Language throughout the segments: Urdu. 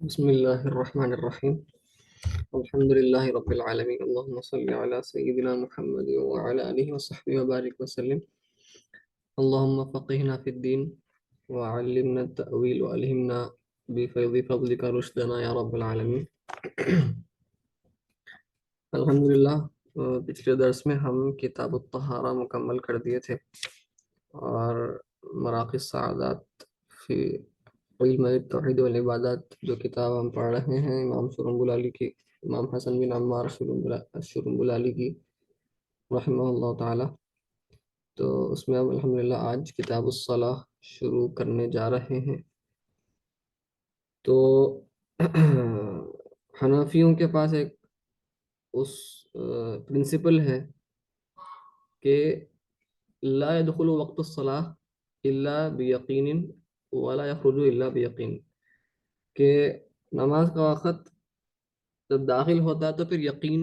بسم الله الرحمن الرحيم. الحمد لله رب العالمين. اللهم صل على سيدنا محمد وعلى آله وصحبه وبارك وسلم. اللهم فقهنا في الدين وعلمنا التأويل وألهمنا بفيض فضلك رشدنا يا رب العالمين. الحمدللہ پچھلے درس میں ہم کتاب الطہارہ مکمل کر دیے تھے اور مراقی السعادات فی علم التوحید والعبادات جو کتاب ہم پڑھ رہے ہیں امام شرنبلالی کی، امام حسن بن عمار شرنبلالی کی رحمہ اللہ تعالی، تو اس میں اب الحمدللہ آج کتاب الصلاح شروع کرنے جا رہے ہیں۔ تو حنفیوں کے پاس ایک اس پرنسپل ہے کہ لا يدخل وقت الصلاح الا بیقین ولا یخرج الا بیقین، کہ نماز کا وقت جب داخل ہوتا ہے تو پھر یقین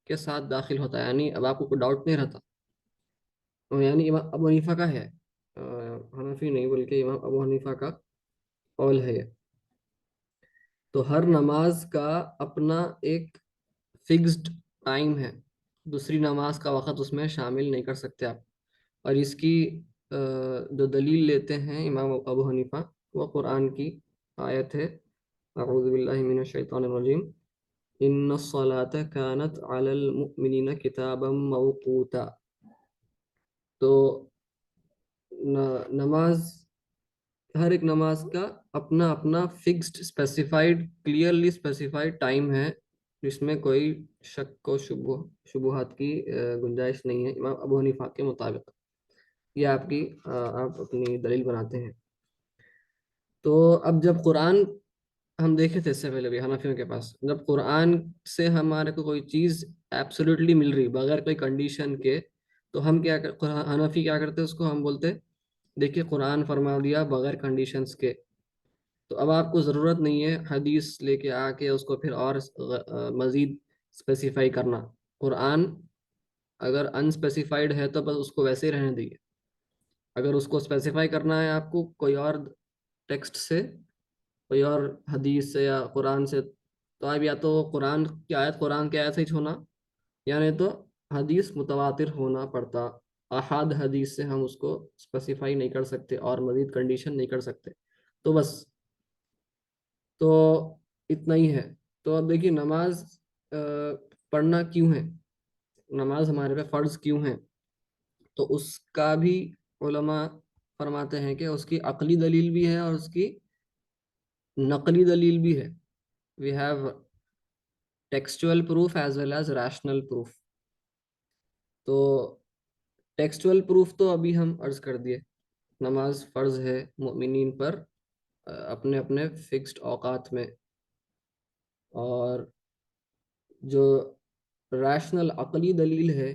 کے ساتھ داخل ہوتا ہے، یعنی اب آپ کو کوئی ڈاؤٹ نہیں رہتا۔ یعنی امام ابو حنیفہ کا ہے، حنفی نہیں بلکہ امام ابو حنیفہ کا قول ہے یہ۔ تو ہر نماز کا اپنا ایک فکسڈ ٹائم ہے، دوسری نماز کا وقت اس میں شامل نہیں کر سکتے آپ۔ اور اس کی جو دلیل لیتے ہیں امام ابو حنیفہ، وہ قرآن کی آیت ہے، اعوذ باللہ من الشیطان الرجیم، ان الصلاة كانت علی المؤمنین کتابا موقوتا۔ تو نماز، ہر ایک نماز کا اپنا اپنا fixed specified clearly specified time ہے، جس میں کوئی شک و شبہات کی گنجائش نہیں ہے امام ابو حنیفہ کے مطابق۔ یہ آپ اپنی دلیل بناتے ہیں۔ تو اب جب قرآن ہم دیکھے تھے اس سے پہلے بھی حنفیوں کے پاس، جب قرآن سے ہمارے کو کوئی چیز ایبسولوٹلی مل رہی بغیر کوئی کنڈیشن کے، تو ہم حنفی کیا کرتے، اس کو ہم بولتے دیکھیے قرآن فرما دیا بغیر کنڈیشنز کے، تو اب آپ کو ضرورت نہیں ہے حدیث لے کے آ کے اس کو پھر اور مزید اسپیسیفائی کرنا۔ قرآن اگر انسپیسیفائڈ ہے تو بس اس کو ویسے ہی رہنے دیجیے، اگر اس کو اسپیسیفائی کرنا ہے آپ کو کوئی اور ٹیکسٹ سے، کوئی اور حدیث سے یا قرآن سے، تو اب یا تو قرآن کی آیت سے ہی ہونا، یا نہیں تو حدیث متواتر ہونا پڑتا۔ احاد حدیث سے ہم اس کو اسپیسیفائی نہیں کر سکتے اور مزید کنڈیشن نہیں کر سکتے۔ تو بس تو اتنا ہی ہے۔ تو اب دیکھیے نماز پڑھنا کیوں ہے، نماز ہمارے پہ فرض کیوں ہے، تو اس کا بھی علماء فرماتے ہیں کہ اس کی عقلی دلیل بھی ہے اور اس کی نقلی دلیل بھی ہے۔ we have textual proof as well as rational proof۔ تو ٹیکسچول پروف تو ابھی ہم عرض کر دیے، نماز فرض ہے مومنین پر اپنے اپنے فکسڈ اوقات میں، اور جو ریشنل عقلی دلیل ہے،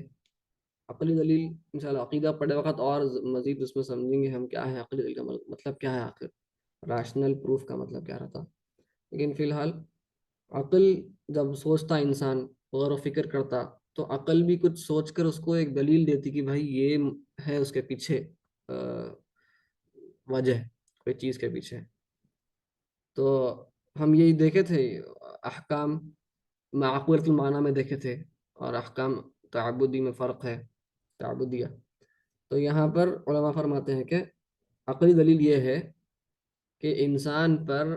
عقلی دلیل انشاءاللہ عقیدہ پڑھے وقت اور مزید اس میں سمجھیں گے ہم کیا ہے عقلی دلیل کا مطلب کیا ہے، آخر ریشنل پروف کا مطلب کیا رہتا۔ لیکن فی الحال عقل جب سوچتا انسان، غور و فکر کرتا، تو عقل بھی کچھ سوچ کر اس کو ایک دلیل دیتی کہ بھائی یہ ہے اس کے پیچھے وجہ، کوئی چیز کے پیچھے۔ تو ہم یہی دیکھے تھے، احکام معقولۃ المعنی میں دیکھے تھے، اور احکام تعبدی میں فرق ہے، تعبدیہ۔ تو یہاں پر علماء فرماتے ہیں کہ عقلی دلیل یہ ہے کہ انسان پر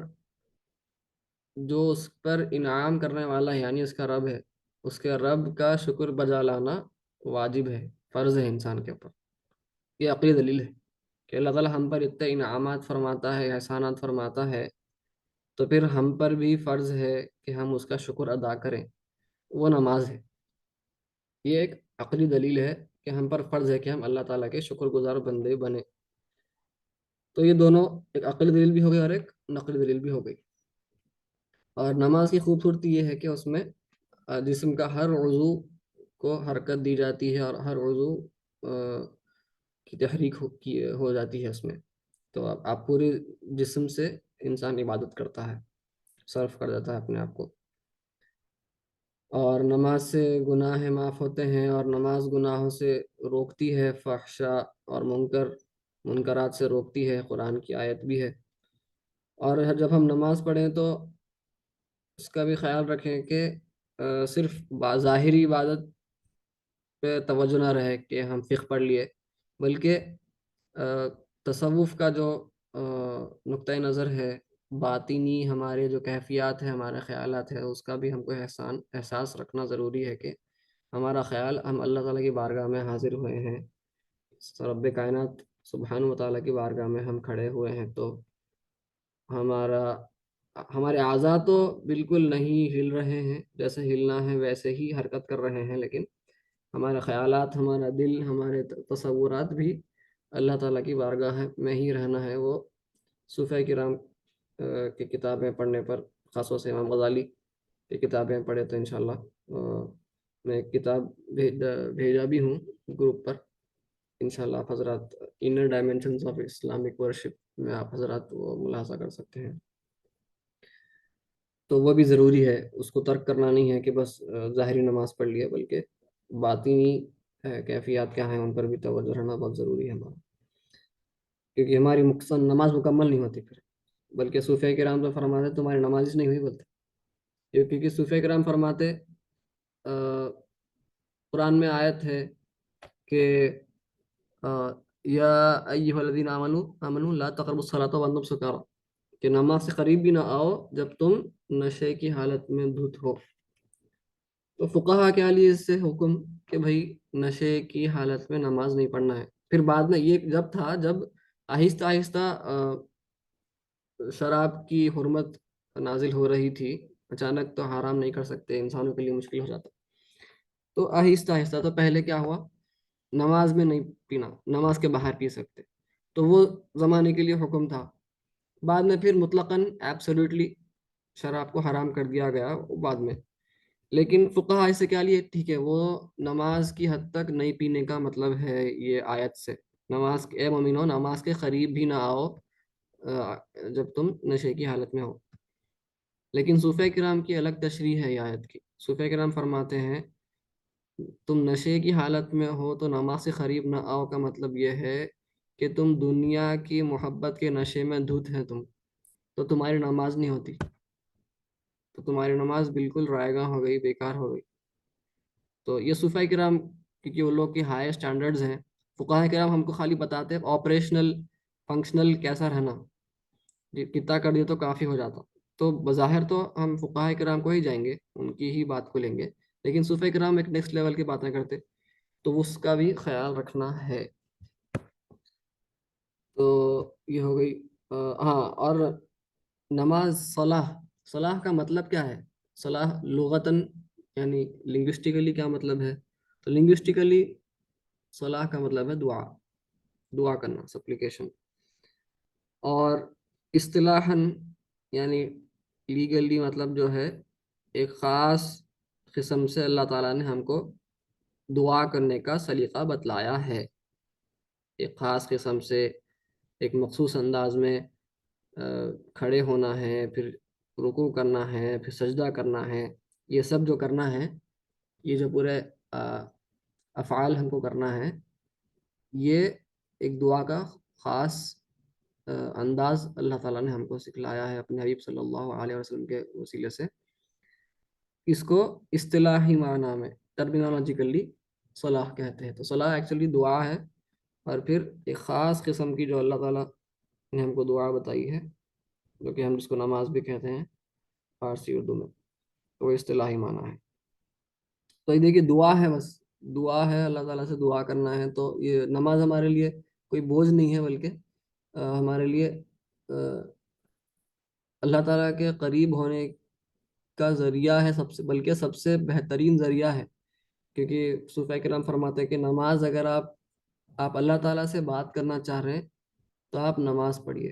جو اس پر انعام کرنے والا ہے، یعنی اس کا رب ہے، اس کے رب کا شکر بجا لانا واجب ہے، فرض ہے انسان کے اوپر۔ یہ عقلی دلیل ہے کہ اللہ تعالیٰ ہم پر اتنے انعامات فرماتا ہے، احسانات فرماتا ہے، تو پھر ہم پر بھی فرض ہے کہ ہم اس کا شکر ادا کریں، وہ نماز ہے۔ یہ ایک عقلی دلیل ہے کہ ہم پر فرض ہے کہ ہم اللہ تعالیٰ کے شکر گزار بندے بنے۔ تو یہ دونوں، ایک عقلی دلیل بھی ہو گئی اور ایک نقلی دلیل بھی ہو گئی۔ اور نماز کی خوبصورتی یہ ہے کہ اس میں جسم کا ہر عضو کو حرکت دی جاتی ہے، اور ہر عضو کی تحریک ہو جاتی ہے اس میں۔ تو آپ پورے جسم سے انسان عبادت کرتا ہے، صرف کر دیتا ہے اپنے آپ کو۔ اور نماز سے گناہ معاف ہوتے ہیں، اور نماز گناہوں سے روکتی ہے، فحشاء اور منکرات سے روکتی ہے، قرآن کی آیت بھی ہے۔ اور جب ہم نماز پڑھیں تو اس کا بھی خیال رکھیں کہ صرف ظاہری عبادت پہ توجہ نہ رہے کہ ہم فقہ پڑھ لیے، بلکہ تصوف کا جو نقطۂ نظر ہے، باطنی ہمارے جو کیفیات ہیں، ہمارے خیالات ہیں، اس کا بھی ہم کو احساس رکھنا ضروری ہے کہ ہمارا خیال، ہم اللہ تعالیٰ کی بارگاہ میں حاضر ہوئے ہیں، رب کائنات سبحانہ و تعالیٰ کی بارگاہ میں ہم کھڑے ہوئے ہیں، تو ہمارا ہمارے اعضاء تو بالکل نہیں ہل رہے ہیں، جیسے ہلنا ہے ویسے ہی حرکت کر رہے ہیں، لیکن ہمارے خیالات، ہمارا دل، ہمارے تصورات بھی اللہ تعالیٰ کی بارگاہ میں ہی رہنا ہے۔ وہ صوفیہ کرام کی کتابیں پڑھنے پر، خاص طور سے امام غزالی کی کتابیں پڑھے تو انشاءاللہ میں ایک کتاب بھیجا بھی ہوں گروپ پر، انشاءاللہ آپ حضرات inner dimensions of Islamic worship میں آپ حضرات وہ ملاحظہ کر سکتے ہیں۔ تو وہ بھی ضروری ہے، اس کو ترک کرنا نہیں ہے کہ بس ظاہری نماز پڑھ لیا، بلکہ باطنی کیفیات کیا ہیں ان پر بھی توجہ رہنا بہت ضروری ہے ہمارا، کیونکہ ہماری مقصد نماز مکمل نہیں ہوتی پھر، بلکہ صوفیہ کرام تو فرماتے تمہاری نماز ہی نہیں ہوئی بولتے، کیونکہ صوفیہ کرام فرماتے قرآن میں آیت ہے کہ یا ایھا الذین آمنوا لا تقربوا الصلاۃ وانتم سکارى، کہ نماز سے قریب بھی نہ آؤ جب تم نشے کی حالت میں دھت ہو۔ تو فقہا کیا لیے اس سے حکم کہ بھائی نشے کی حالت میں نماز نہیں پڑھنا ہے۔ پھر بعد میں یہ جب تھا، جب آہستہ آہستہ شراب کی حرمت نازل ہو رہی تھی، اچانک تو حرام نہیں کر سکتے، انسانوں کے لیے مشکل ہو جاتا، تو آہستہ آہستہ، تو پہلے کیا ہوا، نماز میں نہیں پینا، نماز کے باہر پی سکتے، تو وہ زمانے کے لیے حکم تھا۔ بعد میں پھر مطلقاً ایبسولوٹلی شراب کو حرام کر دیا گیا بعد میں، لیکن فقہا اس سے کیا لیے، ٹھیک ہے وہ نماز کی حد تک نہیں پینے کا مطلب ہے یہ آیت سے، نماز اے مومنو نماز کے قریب بھی نہ آؤ جب تم نشے کی حالت میں ہو۔ لیکن صوفیہ کرام کی الگ تشریح ہے یہ آیت کی۔ صوفیہ کرام فرماتے ہیں تم نشے کی حالت میں ہو تو نماز سے قریب نہ آؤ کا مطلب یہ ہے کہ تم دنیا کی محبت کے نشے میں دھت ہیں، تو تمہاری نماز نہیں ہوتی، تو تمہاری نماز بالکل رائے گاں ہو گئی، بیکار ہو گئی۔ تو یہ صوفیہ کرام، کیونکہ وہ لوگ کی ہائی سٹینڈرڈز ہیں، فقہاء کرام ہم کو خالی بتاتے ہیں آپریشنل فنکشنل کیسا رہنا، کتنا کر دیا تو کافی ہو جاتا، تو بظاہر تو ہم فقہاء کرام کو ہی جائیں گے، ان کی ہی بات کو لیں گے، لیکن صوفیہ کرام ایک نیکسٹ لیول کی باتیں کرتے، تو اس کا بھی خیال رکھنا ہے۔ تو یہ ہو گئی ہاں، اور نماز، صلاح کا مطلب کیا ہے؟ صلاح لغتاً یعنی لنگوسٹیکلی کیا مطلب ہے؟ تو لنگوسٹیکلی صلاح کا مطلب ہے دعا، دعا کرنا، سپلیکیشن، اور اصطلاحاً یعنی لیگلی مطلب جو ہے ایک خاص قسم سے اللہ تعالیٰ نے ہم کو دعا کرنے کا سلیقہ بتلایا ہے، ایک خاص قسم سے ایک مخصوص انداز میں کھڑے ہونا ہے، پھر رکوع کرنا ہے، پھر سجدہ کرنا ہے، یہ سب جو کرنا ہے، یہ جو پورے افعال ہم کو کرنا ہے، یہ ایک دعا کا خاص انداز اللہ تعالیٰ نے ہم کو سکھلایا ہے اپنے حبیب صلی اللہ علیہ وسلم کے وسیلے سے۔ اس کو اصطلاحی معنی میں ٹرمینالوجیکلی صلاح کہتے ہیں۔ تو صلاح ایکچولی دعا ہے، اور پھر ایک خاص قسم کی جو اللہ تعالیٰ نے ہم کو دعا بتائی ہے، جو کہ ہم جس کو نماز بھی کہتے ہیں فارسی اردو میں، تو وہ اصطلاحی معنی ہے۔ تو یہ دیکھیے دعا ہے، بس دعا ہے، اللہ تعالیٰ سے دعا کرنا ہے، تو یہ نماز ہمارے لیے کوئی بوجھ نہیں ہے، بلکہ ہمارے لیے اللہ تعالیٰ کے قریب ہونے کا ذریعہ ہے، بلکہ سب سے بہترین ذریعہ ہے، کیونکہ صوفیہ کرام فرماتے ہیں کہ نماز، اگر آپ اللہ تعالیٰ سے بات کرنا چاہ رہے ہیں تو آپ نماز پڑھیے،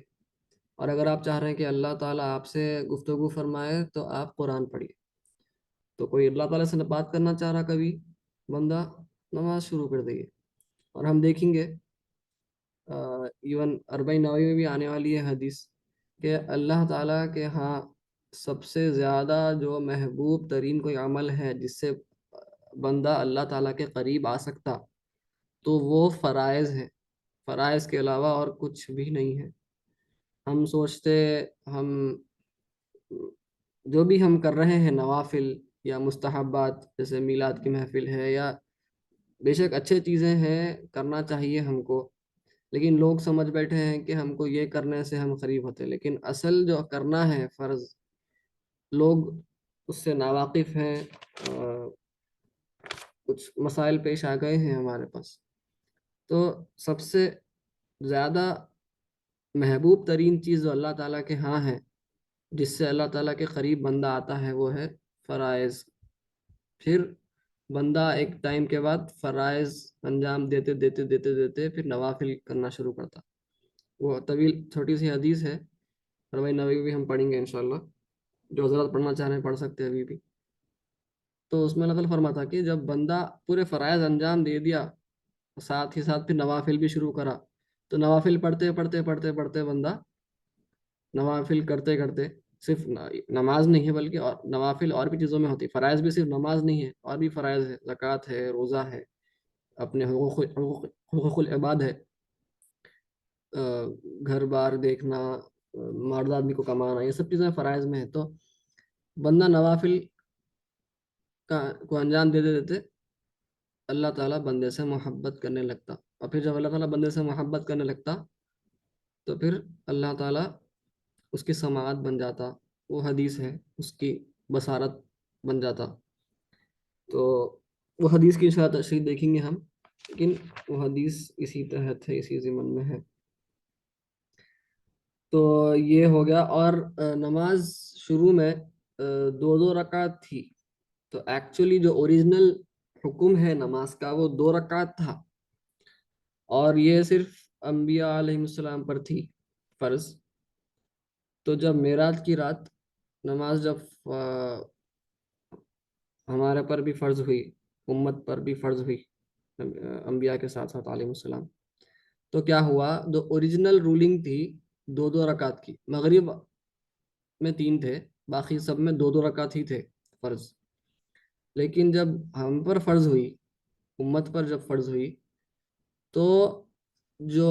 اور اگر آپ چاہ رہے ہیں کہ اللہ تعالیٰ آپ سے گفتگو فرمائے تو آپ قرآن پڑھیے۔ تو کوئی اللہ تعالیٰ سے بات کرنا چاہ رہا کبھی بندہ، نماز شروع کر دئیے، اور ہم دیکھیں گے ایون 40 نووی میں بھی آنے والی ہے حدیث کہ اللہ تعالیٰ کے ہاں سب سے زیادہ جو محبوب ترین کوئی عمل ہے جس سے بندہ اللہ تعالیٰ کے قریب آ سکتا، تو وہ فرائض ہے، فرائض کے علاوہ اور کچھ بھی نہیں ہے۔ ہم سوچتے، ہم جو بھی ہم کر رہے ہیں نوافل یا مستحبات، جیسے میلاد کی محفل ہے، یا بے شک اچھے چیزیں ہیں، کرنا چاہیے ہم کو، لیکن لوگ سمجھ بیٹھے ہیں کہ ہم کو یہ کرنے سے ہم قریب ہوتے ہیں، لیکن اصل جو کرنا ہے فرض، لوگ اس سے ناواقف ہیں، کچھ مسائل پیش آ گئے ہیں ہمارے پاس۔ تو سب سے زیادہ محبوب ترین چیز جو اللہ تعالیٰ کے ہاں ہے، جس سے اللہ تعالیٰ کے قریب بندہ آتا ہے، وہ ہے فرائض۔ پھر بندہ ایک ٹائم کے بعد فرائض انجام دیتے دیتے دیتے دیتے پھر نوافل کرنا شروع کرتا۔ وہ طویل چھوٹی سی حدیث ہے، روایت نبوی بھی ہم پڑھیں گے انشاءاللہ، جو حضرات پڑھنا چاہ رہے ہیں پڑھ سکتے ہیں ابھی بھی۔ تو اس میں اللہ تعالیٰ فرماتا کہ جب بندہ پورے فرائض انجام دے دیا، ساتھ ہی ساتھ پھر نوافل بھی شروع کرا، تو نوافل پڑھتے پڑھتے پڑھتے پڑھتے بندہ نوافل کرتے کرتے، صرف نماز نہیں ہے بلکہ اور نوافل اور بھی چیزوں میں ہوتی، فرائض بھی صرف نماز نہیں ہے، اور بھی فرائض ہے، زکوٰۃ ہے، روزہ ہے، اپنے حقوق العباد ہے، گھر بار دیکھنا، مرد آدمی کو کمانا، یہ سب چیزیں فرائض میں ہے۔ تو بندہ نوافل کو انجام دیتے دیتے اللہ تعالیٰ بندے سے محبت کرنے لگتا، اور پھر جب اللہ تعالیٰ بندے سے محبت کرنے لگتا تو پھر اللہ تعالیٰ اس کی سماعت بن جاتا، وہ حدیث ہے، اس کی بصارت بن جاتا۔ تو وہ حدیث کی انشاءاللہ تشریح دیکھیں گے ہم، لیکن وہ حدیث اسی تحت ہے، اسی ضمن میں ہے۔ تو یہ ہو گیا، اور نماز شروع میں دو دو رکعت تھی، تو ایکچولی جو اوریجنل حکم ہے نماز کا وہ 2 رکعت تھا، اور یہ صرف انبیاء علیہ السلام پر تھی فرض۔ تو جب معراج کی رات نماز جب ہمارے پر بھی فرض ہوئی، امت پر بھی فرض ہوئی، انبیاء کے ساتھ ساتھ علیہ السلام، تو کیا ہوا، جو اوریجنل رولنگ تھی 2 2 رکعت کی، مغرب میں 3 تھے، باقی سب میں 2 2 رکعت ہی تھے فرض، لیکن جب ہم پر فرض ہوئی، امت پر جب فرض ہوئی، تو جو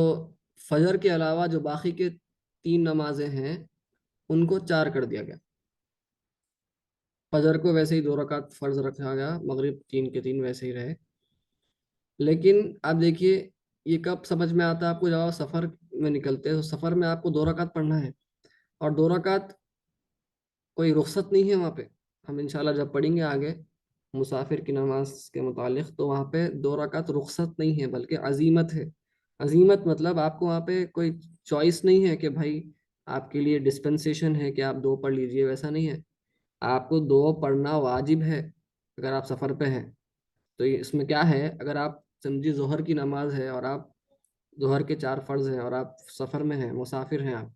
فجر کے علاوہ جو باقی کے 3 نمازیں ہیں ان کو 4 کر دیا گیا۔ فجر کو ویسے ہی 2 رکعت فرض رکھا گیا، مغرب 3 کے 3 ویسے ہی رہے، لیکن آپ دیکھیے یہ کب سمجھ میں آتا ہے آپ کو، جب آپ سفر میں نکلتے ہیں تو سفر میں آپ کو 2 رکعت پڑھنا ہے، اور 2 رکعت کوئی رخصت نہیں ہے وہاں پہ، ہم انشاءاللہ جب پڑھیں گے آگے مسافر کی نماز کے متعلق، تو وہاں پہ 2 رکعت رخصت نہیں ہے بلکہ عزیمت ہے۔ عزیمت مطلب آپ کو وہاں پہ کوئی چوائس نہیں ہے کہ بھائی آپ کے لیے ڈسپنسیشن ہے کہ آپ 2 پڑھ لیجئے، ویسا نہیں ہے، آپ کو 2 پڑھنا واجب ہے اگر آپ سفر پہ ہیں۔ تو اس میں کیا ہے، اگر آپ سمجھی ظہر کی نماز ہے، اور آپ ظہر کے 4 فرض ہیں، اور آپ سفر میں ہیں، مسافر ہیں، آپ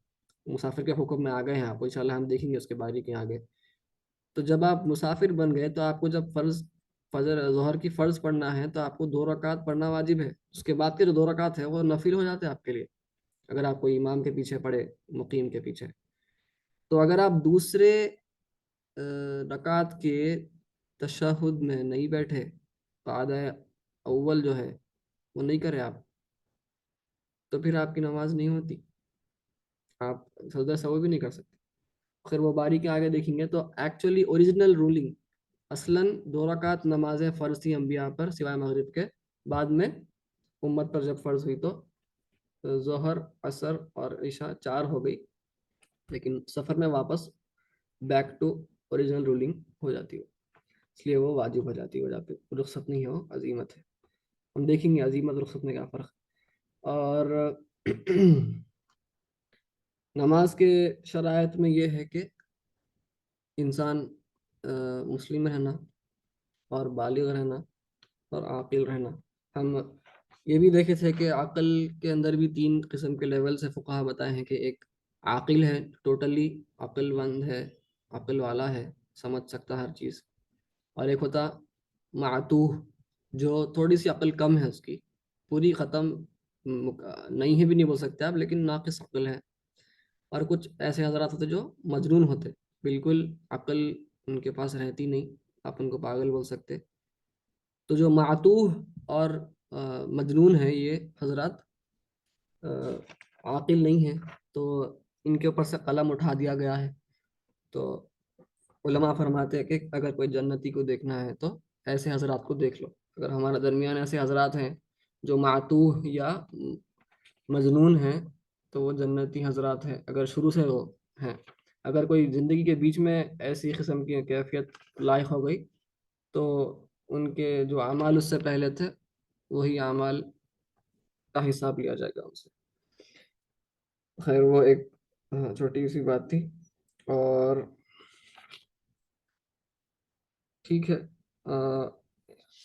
مسافر کے حکم میں آ گئے ہیں، آپ انشاءاللہ ہم دیکھیں گے اس کے بارے کے آگے۔ تو جب آپ مسافر بن گئے تو آپ کو جب فجر ظہر کی فرض پڑھنا ہے تو آپ کو 2 رکعت پڑھنا واجب ہے، اس کے بعد کے جو 2 رکعت ہے وہ نفل ہو جاتے ہیں آپ کے لیے، اگر آپ کوئی امام کے پیچھے پڑھے، مقیم کے پیچھے۔ تو اگر آپ دوسرے رکعت کے تشہد میں نہیں بیٹھے، قعدہ اول جو ہے وہ نہیں کرے آپ، تو پھر آپ کی نماز نہیں ہوتی، آپ سجدہ سہو بھی نہیں کر سکتے۔ پھر وہ باری کے آگے دیکھیں گے تو ایکچولی اوریجنل رولنگ اصلاً 2 رکعت نمازیں فرض تھی انبیاء پر سوائے مغرب کے، بعد میں امت پر جب فرض ہوئی تو ظہر، عصر اور عشاء 4 ہو گئی، لیکن سفر میں واپس بیک ٹو اوریجنل رولنگ ہو جاتی ہو، اس لیے وہ واجب ہو جاتی ہو، جا پہ رخصت نہیں ہو، عزیمت ہے۔ ہم دیکھیں گے عزیمت اور رخصت میں کیا فرق۔ اور نماز کے شرائط میں یہ ہے کہ انسان مسلم رہنا، اور بالغ رہنا، اور عاقل رہنا۔ ہم یہ بھی دیکھے تھے کہ عقل کے اندر بھی 3 قسم کے لیول سے فقہا بتائے ہیں، کہ ایک عاقل ہے، ٹوٹلی عقل مند ہے، عقل والا ہے، سمجھ سکتا ہر چیز، اور ایک ہوتا معتوہ، جو تھوڑی سی عقل کم ہے، اس کی پوری ختم نہیں ہے بھی نہیں بول سکتے آپ، لیکن ناقص عقل ہے۔ اور کچھ ایسے حضرات ہوتے جو مجنون ہوتے، بالکل عقل ان کے پاس رہتی نہیں، آپ ان کو پاگل بول سکتے۔ تو جو معتوہ اور مجنون ہے، یہ حضرات عاقل نہیں ہے، تو ان کے اوپر سے قلم اٹھا دیا گیا ہے۔ تو علماء فرماتے ہیں کہ اگر کوئی جنتی کو دیکھنا ہے تو ایسے حضرات کو دیکھ لو. اگر ہمارے درمیان ایسے حضرات ہیں جو معتوہ یا مجنون ہیں تو وہ جنتی حضرات ہیں، اگر شروع سے وہ ہیں. اگر کوئی زندگی کے بیچ میں ایسی قسم کی کیفیت لاحق ہو گئی تو ان کے جو اعمال اس سے پہلے تھے وہی اعمال کا حساب لیا جائے گا ان سے. خیر وہ ایک چھوٹی سی بات تھی. اور ٹھیک ہے،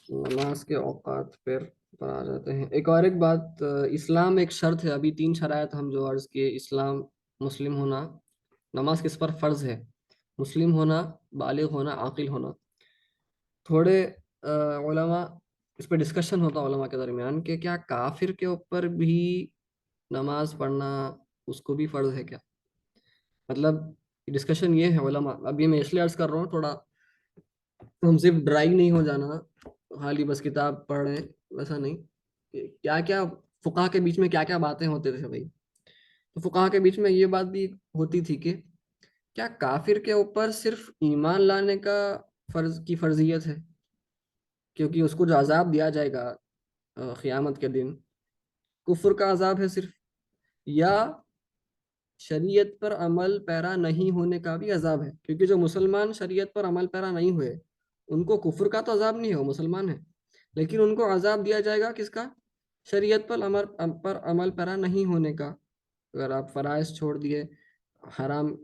نماز کے اوقات پر آ جاتے ہیں. ایک بات، اسلام ایک شرط ہے. ابھی 3 شرائط ہم جو عرض کیے: اسلام، مسلم ہونا. نماز کس پر فرض ہے؟ مسلم ہونا، بالغ ہونا، عاقل ہونا. تھوڑے علماء اس پہ ڈسکشن ہوتا علماء کے درمیان کہ کیا کافر کے اوپر بھی نماز پڑھنا اس کو بھی فرض ہے کیا؟ مطلب ڈسکشن یہ ہے علماء. ابھی میں اس لیے عرض کر رہا ہوں تھوڑا ہم صرف ڈرائی نہیں ہو جانا خالی بس کتاب پڑھ رہے ہیں، ویسا نہیں. کیا کیا فقہ کے بیچ میں کیا کیا باتیں ہوتے تھے بھائی. تو فقہ کے بیچ میں یہ بات بھی ہوتی تھی کہ کیا کافر کے اوپر صرف ایمان لانے کا فرضیت ہے، کیونکہ اس کو جو عذاب دیا جائے گا قیامت کے دن کفر کا عذاب ہے صرف، یا شریعت پر عمل پیرا نہیں ہونے کا بھی عذاب ہے؟ کیونکہ جو مسلمان شریعت پر عمل پیرا نہیں ہوئے ان کو کفر کا تو عذاب نہیں ہے، وہ مسلمان ہیں، لیکن ان کو عذاب دیا جائے گا کس کا؟ شریعت پر عمل پیرا نہیں ہونے کا. اگر آپ فرائض چھوڑ دیے، حرام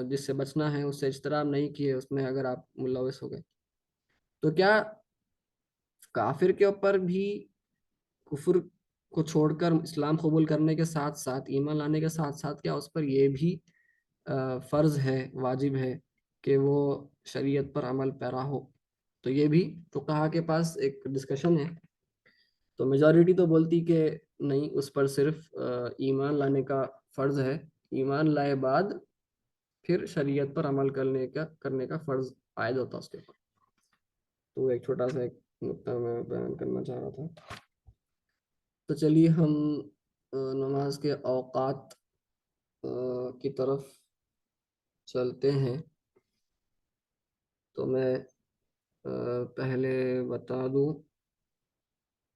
جس سے بچنا ہے اس سے اجتناب نہیں کیے، اس میں اگر آپ ملوث ہو گئے تو کیا کافر کے اوپر بھی کفر کو چھوڑ کر اسلام قبول کرنے کے ساتھ ساتھ، ایمان لانے کے ساتھ ساتھ، کیا اس پر یہ بھی فرض ہے، واجب ہے کہ وہ شریعت پر عمل پیرا ہو؟ تو یہ بھی فقہا کے پاس ایک ڈسکشن ہے. تو میجورٹی تو بولتی کہ نہیں، اس پر صرف ایمان لانے کا فرض ہے، ایمان لائے بعد پھر شریعت پر عمل کرنے کا فرض عائد ہوتا اس کے اوپر. تو ایک چھوٹا سا ایک نقطہ میں بیان کرنا چاہ رہا تھا. تو چلیے ہم نماز کے اوقات کی طرف چلتے ہیں. تو میں پہلے بتا دوں،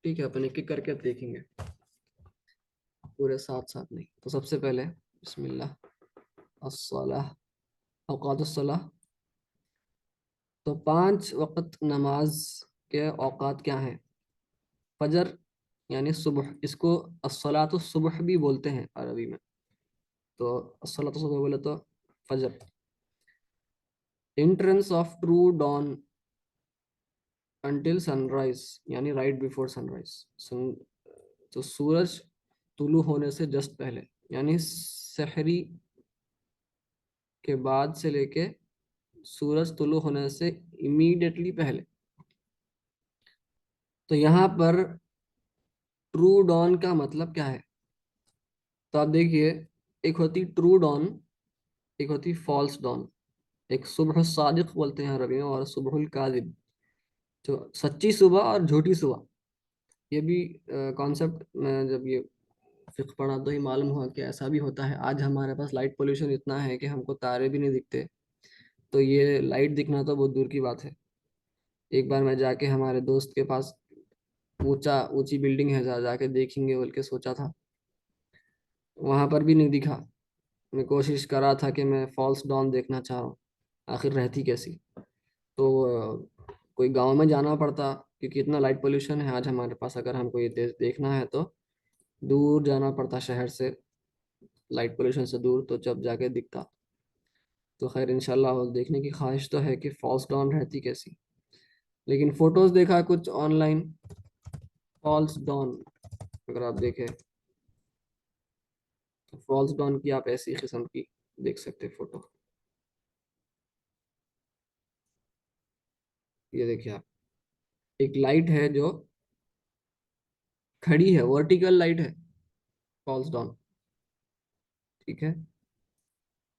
ٹھیک ہے، اپنے کک کر کے دیکھیں گے پورے ساتھ ساتھ نہیں. تو سب سے پہلے بسم اللہ الصلاۃ، اوقات الصلاۃ. تو 5 وقت نماز کے اوقات کیا ہیں؟ فجر یعنی صبح، اس کو الصلاۃ الصبح بھی بولتے ہیں عربی میں. تو الصلاۃ الصبح بولے تو فجر. Entrance of true dawn until sunrise یعنی رائٹ بیفور سن رائز. تو سورج طلوع ہونے سے جسٹ پہلے، یعنی سحری کے بعد سے لے کے سورج طلوع ہونے سے امیڈیٹلی پہلے. تو یہاں پر ٹرو ڈان کا مطلب کیا ہے؟ تو آپ دیکھیے، ایک ہوتی ٹرو ڈان، ایک ہوتی فالس ڈان. ایک صبح الصادق بولتے ہیں عربی میں، اور صبح الکاذب، جو سچی صبح اور جھوٹی صبح. یہ بھی کانسیپٹ میں جب یہ فقہ پڑھا تو ہی معلوم ہوا کہ ایسا بھی ہوتا ہے. آج ہمارے پاس لائٹ پولوشن اتنا ہے کہ ہم کو تارے بھی نہیں دکھتے، تو یہ لائٹ دکھنا تو بہت دور کی بات ہے. ایک بار میں جا کے ہمارے دوست کے پاس، اونچی بلڈنگ ہے، جا کے دیکھیں گے بول کے سوچا تھا، وہاں پر بھی نہیں دکھا. میں کوشش کر رہا تھا کہ میں فالس ڈان دیکھنا چاہ رہا ہوں، آخر رہتی کیسی. تو کوئی گاؤں میں جانا پڑتا کیونکہ اتنا لائٹ پولوشن ہے آج ہمارے پاس. اگر ہم کو یہ دیکھنا ہے تو دور جانا پڑتا شہر سے، لائٹ پولوشن سے دور، تو جب جا کے دکھتا. تو خیر انشاءاللہ دیکھنے کی خواہش تو ہے کہ فالس ڈان رہتی کیسی. لیکن فوٹوز دیکھا کچھ آن لائن فالس ڈان، اگر آپ دیکھیں تو فالس ڈان کی آپ ایسی قسم کی دیکھ سکتے فوٹو. یہ دیکھیے آپ، ایک لائٹ ہے جو کھڑی ہے، ورٹیکل لائٹ ہے، فالس ڈان. ٹھیک ہے،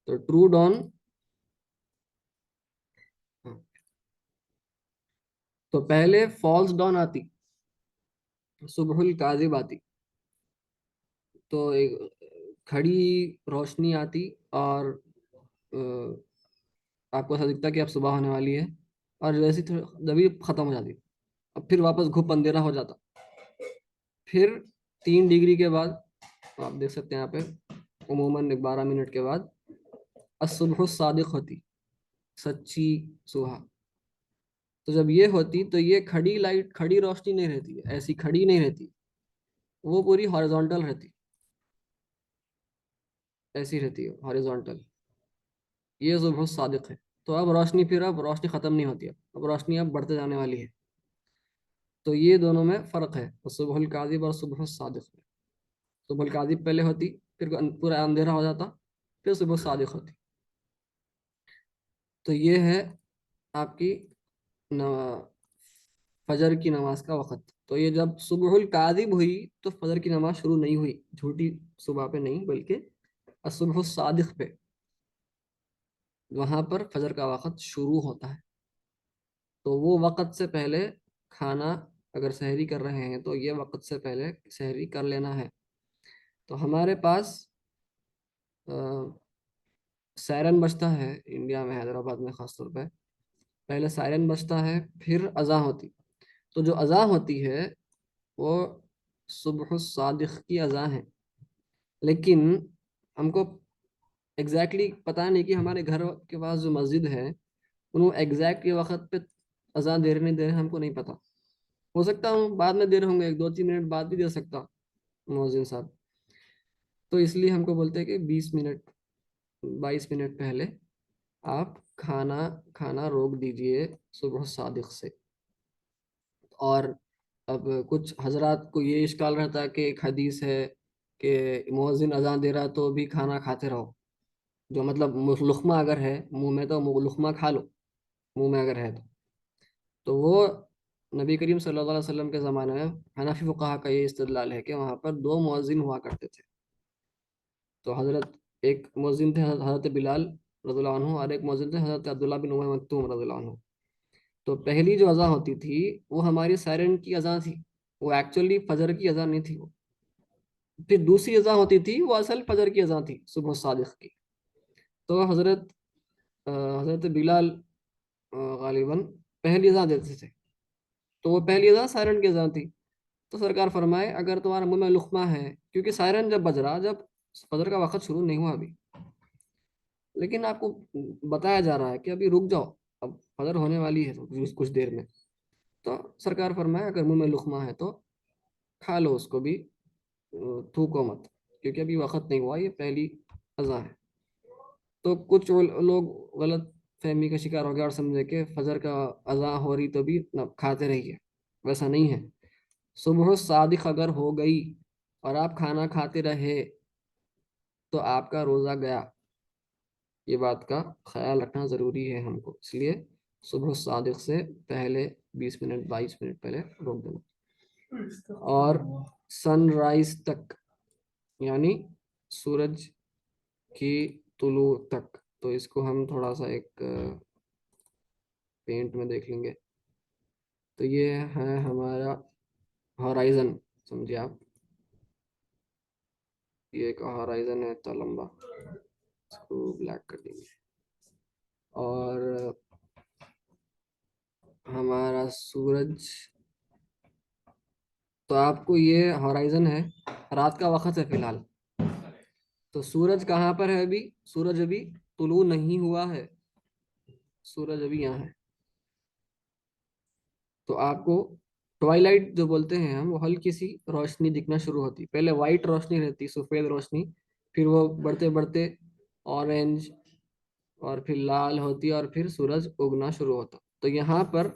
تو ٹرو ڈان، تو پہلے فالس ڈان آتی، صبح الکاذب آتی. تو ایک کھڑی روشنی آتی اور آپ کو ایسا دکھتا ہے کہ اب صبح ہونے والی ہے، اور جیسے جبھی ختم ہو جاتی، اب پھر واپس گھپ اندھیرا ہو جاتا. پھر 3 ڈگری کے بعد آپ دیکھ سکتے ہیں یہاں پہ عموماً 12 منٹ کے بعد الصبح الصادق ہوتی، سچی صبح. تو جب یہ ہوتی تو یہ کھڑی لائٹ، کھڑی روشنی نہیں رہتی ہے، ایسی کھڑی نہیں رہتی، وہ پوری ہاریزونٹل رہتی، ایسی رہتی ہے ہاریزونٹل. یہ صبح الصادق ہے. تو اب روشنی، پھر اب روشنی ختم نہیں ہوتی، اب روشنی اب بڑھتے جانے والی ہے. تو یہ دونوں میں فرق ہے، صبح الکاذب اور صبح الصادق میں. صبح الکاذب پہلے ہوتی، پھر پورا اندھیرا ہو جاتا، پھر صبح الصادق ہوتی. تو یہ ہے آپ کی فجر کی نماز کا وقت. تو یہ جب صبح الکاذب ہوئی تو فجر کی نماز شروع نہیں ہوئی، جھوٹی صبح پہ نہیں، بلکہ الصبح الصادق پہ، وہاں پر فجر کا وقت شروع ہوتا ہے. تو وہ وقت سے پہلے کھانا، اگر سحری کر رہے ہیں تو یہ وقت سے پہلے سحری کر لینا ہے. تو ہمارے پاس سائرن بجتا ہے انڈیا میں، حیدرآباد میں خاص طور پہ. پہلے سائرن بجتا ہے، پھر اذان ہوتی. تو جو اذان ہوتی ہے وہ صبح الصادق کی اذان ہے. لیکن ہم کو ایگزیکٹلی پتہ نہیں کہ ہمارے گھر کے پاس جو مسجد ہے انہوں ایگزیکٹ یہ وقت پہ اذان دے رہے نہیں دے رہے، ہم کو نہیں پتہ. ہو سکتا ہوں بعد میں دے رہے ہوں گے، 2-3 منٹ بعد بھی دے سکتا مؤذن صاحب. تو اس لیے ہم کو بولتے ہیں کہ 20 منٹ 22 منٹ پہلے آپ کھانا روک دیجئے صبح صادق سے. اور اب کچھ حضرات کو یہ اشکال رہتا ہے کہ ایک حدیث ہے کہ مؤذن اذان دے رہا تو بھی کھانا کھاتے رہو، جو مطلب لقمہ اگر ہے منہ میں تو لقمہ کھا لو، منہ میں اگر ہے تو وہ نبی کریم صلی اللہ علیہ وسلم کے زمانے میں حنفی فقہا کا یہ استدلال ہے کہ وہاں پر 2 مؤذن ہوا کرتے تھے. تو حضرت ایک مؤذن تھے حضرت بلال رضی اللہ عنہ، اور ایک مؤذن تھے حضرت عبداللہ بن ام مکتوم رضی اللہ عنہ. تو پہلی جو اذان ہوتی تھی وہ ہماری سائرن کی اذان تھی، وہ ایکچولی فجر کی اذان نہیں تھی. وہ پھر دوسری اذان ہوتی تھی، وہ اصل فجر کی اذان تھی، صبح صادق کی. تو حضرت بلال غالباً پہلی اذان دیتے تھے، تو وہ پہلی اذان سائرن کی اذان تھی. تو سرکار فرمائے اگر تمہارا منہ میں لقمہ ہے، کیونکہ سائرن جب بج رہا، جب فجر کا وقت شروع نہیں ہوا ابھی، لیکن آپ کو بتایا جا رہا ہے کہ ابھی رک جاؤ، اب فجر ہونے والی ہے تو کچھ دیر میں. تو سرکار فرمائے اگر منہ میں لقمہ ہے تو کھا لو اس کو بھی، تھوکو مت، کیونکہ ابھی وقت نہیں ہوا، یہ پہلی اذان ہے. تو کچھ لوگ غلط فہمی کا شکار ہو گیا اور سمجھے کہ فجر کا اذان ہو رہی تو بھی کھاتے رہیے. ویسا نہیں ہے. صبح صادق اگر ہو گئی اور آپ کھانا کھاتے رہے تو آپ کا روزہ گیا. یہ بات کا خیال رکھنا ضروری ہے ہم کو، اس لیے صبح صادق سے پہلے 20 منٹ 22 منٹ پہلے روک دینا. اور سن رائز تک، یعنی سورج کی طلوع تک. تو اس کو ہم تھوڑا سا ایک پینٹ میں دیکھ لیں گے. تو یہ ہے ہمارا ہورائزن، سمجھے آپ، یہ ایک ہورائزن ہے اتنا لمبا، اس کو بلیک کر دیں گے. اور ہمارا سورج، تو آپ کو یہ ہورائزن ہے، رات کا وقت ہے فی الحال. تو سورج کہاں پر ہے ابھی؟ سورج ابھی طلوع نہیں ہوا ہے، سورج ابھی یہاں ہے. تو آپ کو ٹوائلائٹ جو بولتے ہیں ہم، وہ ہلکی سی روشنی دکھنا شروع ہوتی. پہلے وائٹ روشنی رہتی، سفید روشنی، پھر وہ بڑھتے بڑھتے اورنج، اور پھر لال ہوتی، اور پھر سورج اگنا شروع ہوتا. تو یہاں پر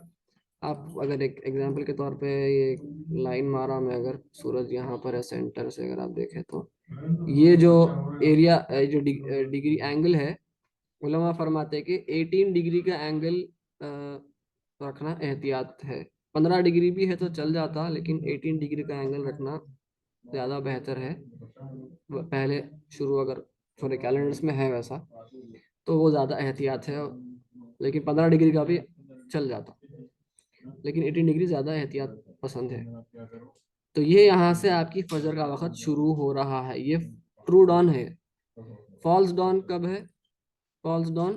آپ اگر ایک ایگزامپل کے طور پہ یہ لائن مارا میں، اگر سورج یہاں پر ہے سینٹر سے، اگر آپ دیکھیں تو یہ جو ایریا، جو ڈگری اینگل ہے، علماء فرماتے ہیں کہ 18 ڈگری کا اینگل رکھنا احتیاط ہے. 15 ڈگری بھی ہے تو چل جاتا، لیکن 18 ڈگری کا اینگل رکھنا زیادہ بہتر ہے. پہلے شروع اگر تھوڑے کیلنڈرز میں ہے ویسا تو وہ زیادہ احتیاط ہے، لیکن 15 ڈگری کا بھی چل جاتا، لیکن 18 ڈگری زیادہ احتیاط پسند ہے. تو یہ یہاں سے آپ کی فجر کا وقت شروع ہو رہا ہے. یہ ٹرو ڈان ہے. فالس ڈان کب ہے؟ فالس ڈان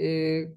ایک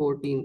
14,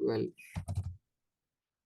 12,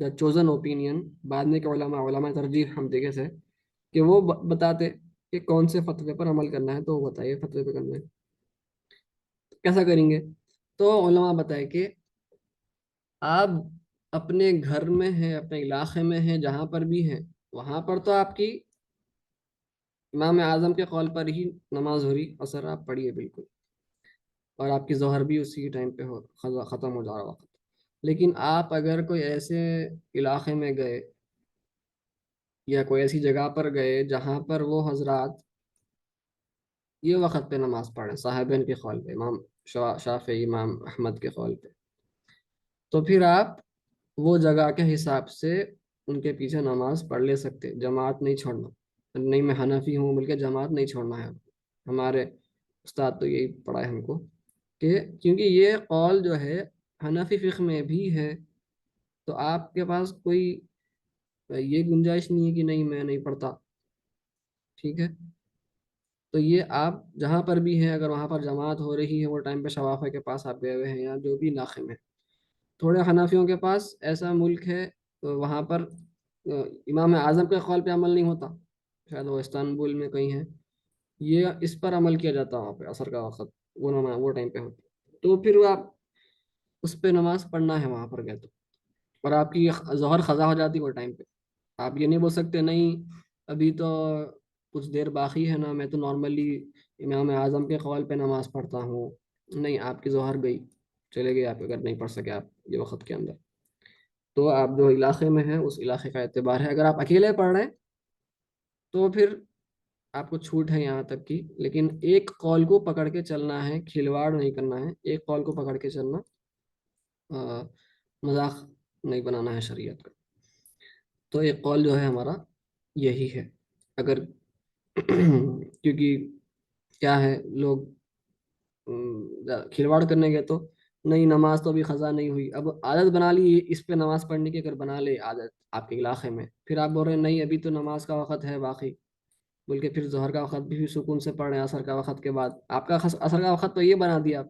دا چوزن اوپینین، بعد میں کہ علماء ترجیح ہم دیکھے تھے کہ وہ بتاتے کہ کون سے فتوے پر عمل کرنا ہے، تو وہ بتائیے فتوے پہ کرنا ہے کیسا کریں گے؟ تو علماء بتائے کہ آپ اپنے گھر میں ہیں، اپنے علاقے میں ہیں، جہاں پر بھی ہیں، وہاں پر تو آپ کی امام اعظم کے قول پر ہی نماز ہو رہی، اثر آپ پڑھیے بالکل، اور آپ کی ظہر بھی اسی ٹائم پہ ختم ہو جا رہا وقت۔ لیکن آپ اگر کوئی ایسے علاقے میں گئے یا کوئی ایسی جگہ پر گئے جہاں پر وہ حضرات یہ وقت پہ نماز پڑھیں، صاحبین کے قول پہ، امام شافعی، امام احمد کے قول پہ، تو پھر آپ وہ جگہ کے حساب سے ان کے پیچھے نماز پڑھ لے سکتے، جماعت نہیں چھوڑنا۔ نہیں میں حنفی ہوں بلکہ جماعت نہیں چھوڑنا ہے، ہمارے استاد تو یہی پڑھا ہے ہم کو کہ کیونکہ یہ قول جو ہے حنفی فقہ میں بھی ہے، تو آپ کے پاس کوئی یہ گنجائش نہیں ہے کہ نہیں میں نہیں پڑھتا، ٹھیک ہے؟ تو یہ آپ جہاں پر بھی ہیں، اگر وہاں پر جماعت ہو رہی ہے، وہ ٹائم پہ شوافع کے پاس آپ گئے ہوئے ہیں یا جو بھی علاقے میں، تھوڑے حنفیوں کے پاس ایسا ملک ہے وہاں پر امام اعظم کے قول پہ عمل نہیں ہوتا، شاید وہ استنبول میں کہیں ہے، یہ اس پر عمل کیا جاتا ہے وہاں پہ عصر کا وقت، وہ ٹائم پہ ہوتا، تو پھر آپ اس پہ نماز پڑھنا ہے وہاں پر گئے تو، اور آپ کی ظہر قضا ہو جاتی وہ ٹائم پہ، آپ یہ نہیں بول سکتے نہیں ابھی تو کچھ دیر باقی ہے نا، میں تو نارملی امام اعظم کے قول پہ نماز پڑھتا ہوں، نہیں، آپ کی ظہر گئی، چلے گئے آپ اگر نہیں پڑھ سکے آپ یہ وقت کے اندر، تو آپ جو علاقے میں ہیں اس علاقے کا اعتبار ہے، اگر آپ اکیلے پڑھ رہے ہیں تو پھر آپ کو چھوٹ ہے یہاں تک کی، لیکن ایک قول کو پکڑ کے چلنا ہے، کھلواڑ نہیں کرنا ہے، ایک قول کو پکڑ کے چلنا، مذاق نہیں بنانا ہے شریعت کا، تو ایک قول جو ہے ہمارا یہی ہے۔ اگر کیونکہ کیا ہے لوگ کھلواڑ کرنے گئے تو نہیں نماز تو ابھی قضا نہیں ہوئی، اب عادت بنا لی اس پہ نماز پڑھنے کی، اگر بنا لے عادت آپ کے علاقے میں، پھر آپ بول رہے ہیں نہیں ابھی تو نماز کا وقت ہے باقی، بلکہ پھر ظہر کا وقت بھی سکون سے پڑھ رہے ہیں عصر کا وقت کے بعد، آپ کا عصر کا وقت تو یہ بنا دیا آپ،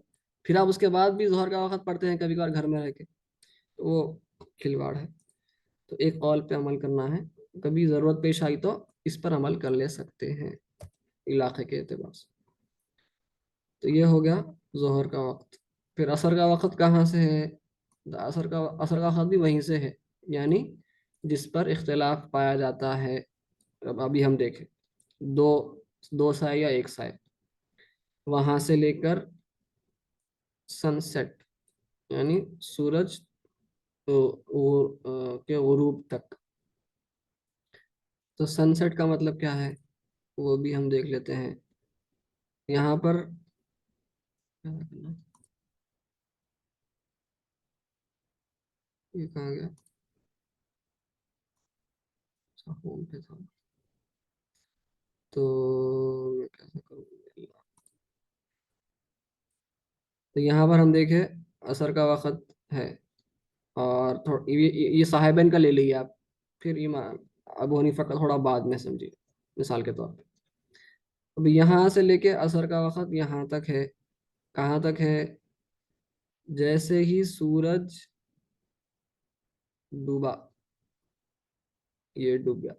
پھر آپ اس کے بعد بھی ظہر کا وقت پڑھتے ہیں کبھی کبھار گھر میں رہ کے، تو وہ کھلواڑ ہے، تو ایک قول پہ عمل کرنا ہے، کبھی ضرورت پیش آئی تو اس پر عمل کر لے سکتے ہیں علاقے کے اعتبار سے۔ تو یہ ہو گیا ظہر کا وقت، پھر عصر کا وقت کہاں سے ہے؟ عصر کا وقت بھی وہیں سے ہے، یعنی جس پر اختلاف پایا جاتا ہے، اب ابھی ہم دیکھیں دو دو سائے یا ایک سائے، وہاں سے لے کر سن سیٹ یعنی سورج کے غروب تک، تو سن سیٹ کا مطلب کیا ہے وہ بھی ہم دیکھ لیتے ہیں یہاں پر، یہ کہاں گیا، ہوم پہ تھا، تو میں کیسے کروں گا؟ تو یہاں پر ہم دیکھیں عصر کا وقت ہے، اور یہ صاحبین کا لے لیے آپ، پھر امام ابو حنیفہ کا تھوڑا بعد میں سمجھیے مثال کے طور پہ، اب یہاں سے لے کے عصر کا وقت یہاں تک ہے، کہاں تک ہے؟ جیسے ہی سورج ڈوبا، یہ ڈوب گیا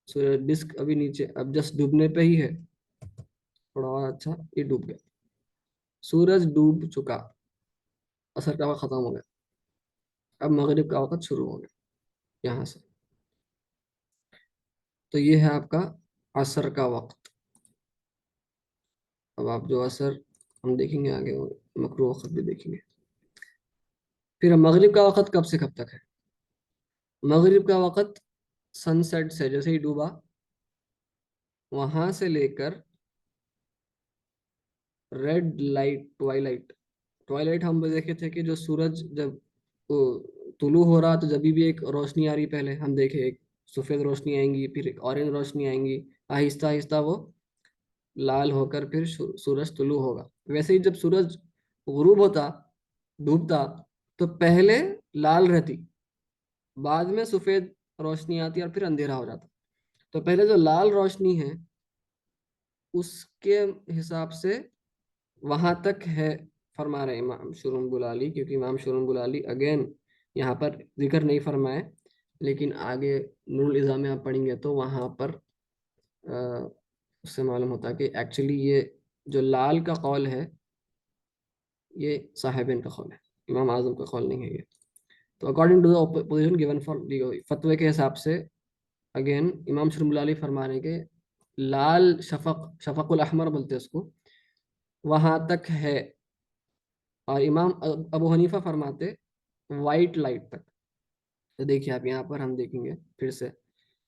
سورج، ڈسک ابھی نیچے، اب جسٹ ڈوبنے پہ ہی ہے، تھوڑا اور اچھا، یہ ڈوب گیا، سورج ڈوب چکا، عصر کا وقت ختم ہو گیا، اب مغرب کا وقت شروع ہو گیا یہاں سے، تو یہ ہے آپ کا عصر کا وقت۔ اب آپ جو عصر ہم دیکھیں گے آگے، مکروہ وقت بھی دیکھیں گے، پھر مغرب کا وقت کب سے کب تک ہے؟ مغرب کا وقت سن سیٹ سے جیسے ہی ڈوبا وہاں سے لے کر ریڈ لائٹ ٹوائلائٹ ہم دیکھے تھے کہ جو سورج جب طلوع ہو رہا تو جبھی بھی ایک روشنی آ رہی، پہلے ہم دیکھے ایک سفید روشنی آئیں گی، پھر ایک اورنج روشنی آئیں گی، آہستہ آہستہ وہ لال ہو کر پھر سورج طلوع ہوگا، ویسے ہی جب سورج غروب ہوتا ڈوبتا تو پہلے لال رہتی، بعد میں سفید روشنی آتی اور پھر اندھیرا ہو جاتا، تو پہلے جو لال روشنی ہے اس کے حساب سے وہاں تک ہے، فرما رہے امام شرم بلالی، کیونکہ امام شرم بلالی اگین یہاں پر ذکر نہیں فرمائے، لیکن آگے نور الازام میں آپ پڑھیں گے تو وہاں پر اس سے معلوم ہوتا ہے کہ ایکچولی یہ جو لال کا قول ہے یہ صاحبین کا قول ہے، امام اعظم کا قول نہیں ہے یہ. تو according to the position given for فتوے کے حساب سے اگین امام شرم اللہ علیہ فرما رہے ہیں کہ لال شفق، شفق الاحمر بولتے ہیں اس کو، وہاں تک ہے. اور امام ابو حنیفہ فرماتے وائٹ لائٹ تک. تو دیکھیے آپ یہاں پر ہم دیکھیں گے پھر سے،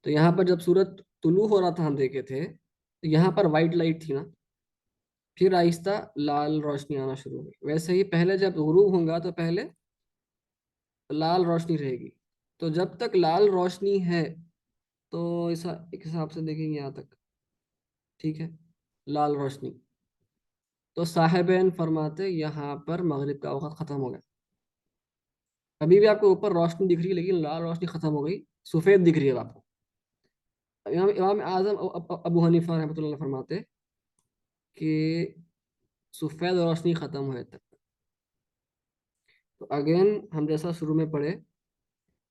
تو یہاں پر جب سورج طلوع ہو رہا تھا ہم دیکھے تھے، تو یہاں پر وائٹ لائٹ تھی نا، پھر آہستہ لال روشنی آنا شروع ہوئی. ویسے ہی پہلے جب غروب ہوگا تو پہلے لال روشنی رہے گی. تو جب تک لال روشنی ہے تو ایک حساب سے دیکھیں گے یہاں تک ٹھیک ہے لال روشنی. تو صاحبین فرماتے یہاں پر مغرب کا وقت ختم ہو گیا. ابھی بھی آپ کو اوپر روشنی دکھ رہی ہے لیکن لال روشنی ختم ہو گئی، سفید دکھ رہی ہے آپ کو. امام اعظم ابو حنیفہ رحمۃ اللہ فرماتے کہ سفید روشنی ختم ہوئے تک. تو اگین ہم جیسا شروع میں پڑھے،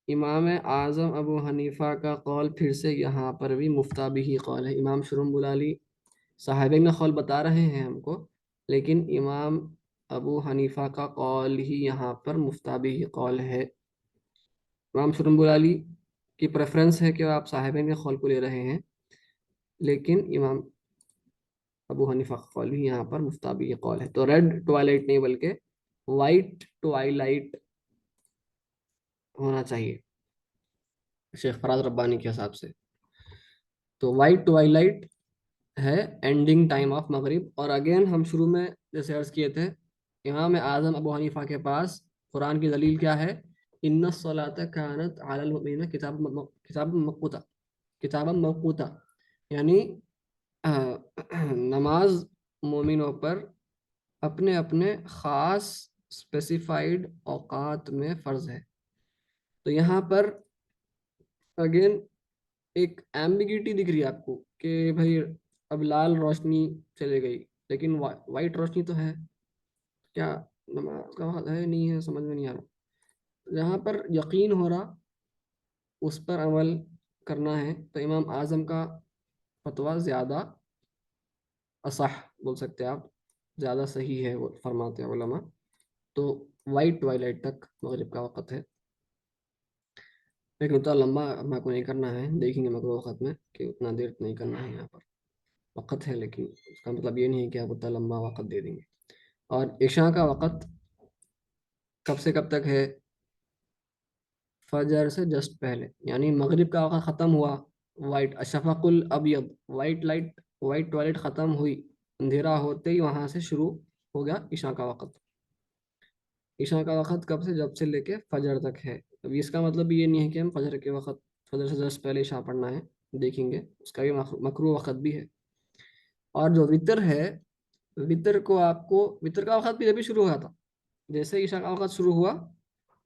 امام اعظم ابو حنیفہ کا قول پھر سے یہاں پر بھی مفتابی ہی قول ہے. امام شرم بلالی صاحبین کا قول بتا رہے ہیں ہم کو، لیکن امام ابو حنیفہ کا قول ہی یہاں پر مفتابی ہی قول ہے. امام شرم بلالی کی پریفرنس ہے کہ آپ صاحبین کے قول کو لے رہے ہیں، لیکن امام ابو حنیفہ کا قول ہی یہاں پر مفتابی ہی قول ہے. تو ریڈ ٹوائلائٹ نہیں بلکہ وائٹ ٹوائلائٹ ہونا چاہیے شیخ فراز ربانی کے حساب سے. تو وائٹ ٹوائلائٹ ہے اینڈنگ ٹائم آف مغرب. اور اگین ہم شروع میں جیسے عرض کیے تھے، امام اعظم ابو حنیفہ کے پاس قرآن کی دلیل کیا ہے؟ ان الصلاۃ کانت علی المؤمنین کتاب موقوتا، کتابا موقوتا، یعنی نماز مومنوں پر اپنے اپنے خاص اسپیسیفائڈ اوقات میں فرض ہے. تو یہاں پر اگین ایک ایمبیگیٹی دکھ رہی ہے آپ کو کہ بھائی اب لال روشنی چلے گئی لیکن وائٹ روشنی تو ہے، کیا نماز کا وقت ہے نہیں ہے سمجھ میں نہیں آ رہا. جہاں پر یقین ہو رہا اس پر عمل کرنا ہے. تو امام اعظم کا فتویٰ زیادہ اصح بول سکتے ہیں آپ، زیادہ صحیح ہے وہ فرماتے ہیں علماء. تو وائٹ ٹوائلائٹ تک مغرب کا وقت ہے. لیکن اتنا لمبا ہمیں کو نہیں کرنا ہے، دیکھیں گے مغرب وقت میں کہ اتنا دیر نہیں کرنا ہے. یہاں پر وقت ہے لیکن اس کا مطلب یہ نہیں ہے کہ آپ اتنا لمبا وقت دے دیں گے. اور عشاء کا وقت کب سے کب تک ہے؟ فجر سے جسٹ پہلے، یعنی مغرب کا وقت ختم ہوا، وائٹ اشفق الابیض وائٹ لائٹ، وائٹ ٹوائلٹ ختم ہوئی، اندھیرا ہوتے ہی وہاں سے شروع ہو گیا عشاء کا وقت. عشاء کا وقت کب سے؟ جب سے لے کے فجر تک ہے. ابھی اس کا مطلب یہ نہیں ہے کہ ہم فجر کے وقت، فجر سے جسٹ پہلے عشاء پڑھنا ہے، دیکھیں گے اس کا بھی مکروہ وقت بھی ہے. اور جو وطر ہے، وطر کو آپ کو، وطر کا وقت بھی ابھی شروع ہوا تھا، جیسے عشاء کا وقت شروع ہوا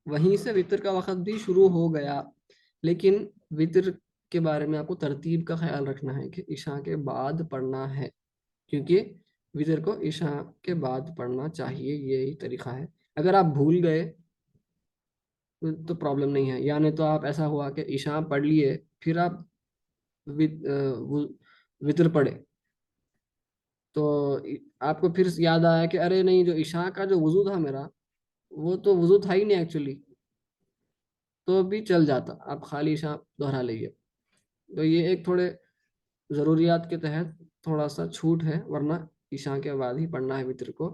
وہیں سے وطر کا وقت بھی شروع ہو گیا. لیکن وطر کے بارے میں آپ کو ترتیب کا خیال رکھنا ہے کہ عشاء کے بعد پڑھنا ہے، کیونکہ وطر کو عشاء کے بعد پڑھنا چاہیے، یہی طریقہ ہے. اگر آپ بھول گئے تو پرابلم نہیں ہے، یعنی تو آپ ایسا ہوا کہ عشاء پڑھ لیے پھر آپ وطر پڑھے تو آپ کو پھر یاد آیا کہ ارے نہیں، جو عشاء کا جو وضو تھا میرا وہ تو وضو تھا ہی نہیں ایکچولی، تو بھی چل جاتا، آپ خالی عشاء دہرا لیجیے. تو یہ ایک تھوڑے ضروریات کے تحت تھوڑا سا چھوٹ ہے، ورنہ عشاء کے بعد ہی پڑھنا ہے وطر کو،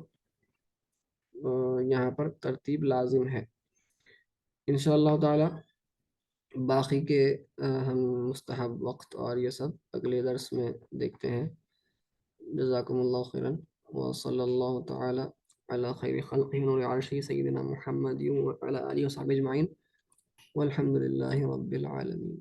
یہاں پر ترتیب لازم ہے. انشاءاللہ تعالی باقی کے ہم مستحب وقت اور یہ سب اگلے درس میں دیکھتے ہیں. جزاکم اللہ خیرا، وصلی اللہ تعالی علی خیر خلقہ نور عرشہ سیدنا محمد وعلی آلہ وصحبہ اجمعین، والحمد للہ رب العالمین.